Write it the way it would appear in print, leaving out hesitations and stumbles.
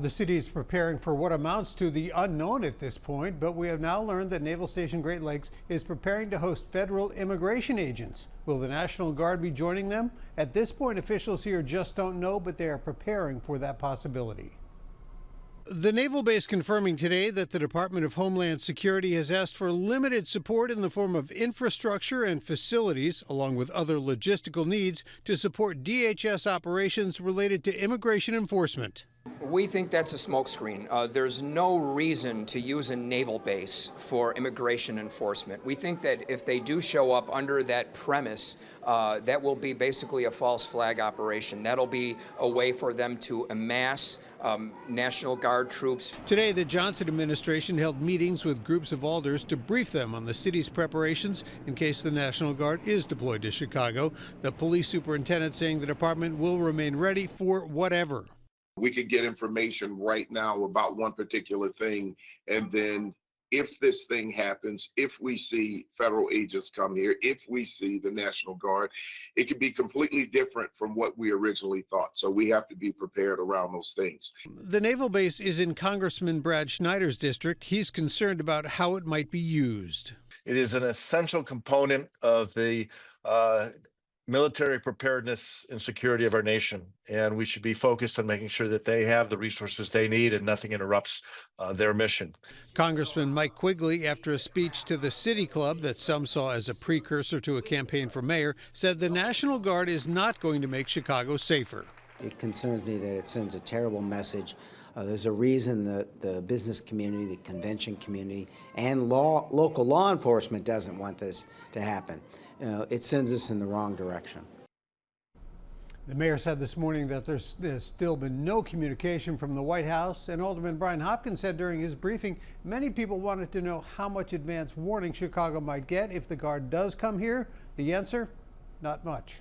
The city is preparing for what amounts to the unknown at this point, but we have now learned that Naval Station Great Lakes is preparing to host federal immigration agents. Will the National Guard be joining them? At this point, officials here just don't know, but they are preparing for that possibility. The naval base confirming today that the Department of Homeland Security has asked for limited support in the form of infrastructure and facilities, along with other logistical needs, to support DHS operations related to immigration enforcement. We think that's a smokescreen. There's no reason to use a naval base for immigration enforcement. We think that if they do show up under that premise, that will be basically a false flag operation. That'll be a way for them to amass National Guard troops. Today, the Johnson administration held meetings with groups of alders to brief them on the city's preparations in case the National Guard is deployed to Chicago. The police superintendent saying the department will remain ready for whatever. We could get information right now about one particular thing, and then if this thing happens, if we see federal agents come here, if we see the National Guard, it could be completely different from what we originally thought. So we have to be prepared around those things. The naval base is in Congressman Brad Schneider's district. He's concerned about how it might be used. It is an essential component of the military preparedness and security of our nation, and we should be focused on making sure that they have the resources they need and nothing interrupts their mission. Congressman Mike Quigley, after a speech to the City Club that some saw as a precursor to a campaign for mayor, said the National Guard is not going to make Chicago safer. It concerns me that it sends a terrible message. There's a reason that the business community, the convention community, and local law enforcement doesn't want this to happen. It sends us in the wrong direction. The mayor said this morning that there's still been no communication from the White House, and Alderman Brian Hopkins said during his briefing many people wanted to know how much advance warning Chicago might get if the Guard does come here. The answer, not much.